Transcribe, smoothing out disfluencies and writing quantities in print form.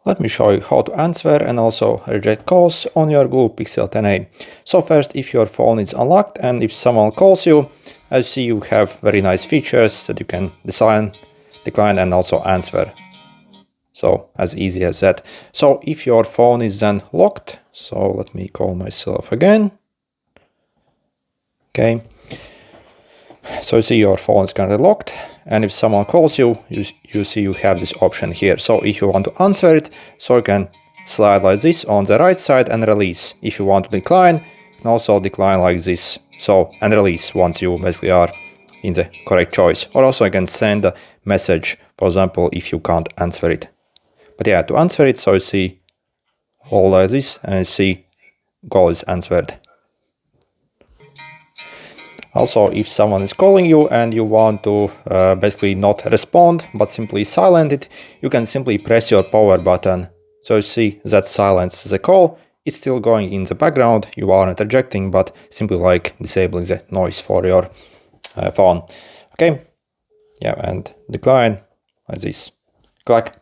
Let me show you how to answer and also reject calls on your Google Pixel 10a. So first, if your phone is unlocked and if someone calls you, as you see, you have very nice features that you can decline and also answer. So as easy as that. So if your phone is then locked, so let me call myself again. Okay. So you see your phone is currently locked, and if someone calls you, you see you have this option here. So if you want to answer it, so you can slide like this on the right side and release. If you want to decline, you can also decline like this. So, and release once you basically are in the correct choice. Or also you can send a message, for example, if you can't answer it. But yeah, to answer it, so you see hold like this and you see call is answered. Also, if someone is calling you and you want to basically not respond, but simply silent it, you can simply press your power button. So you see that silences the call. It's still going in the background. You aren't rejecting, but simply like disabling the noise for your phone. Okay. Yeah, and decline like this. Click.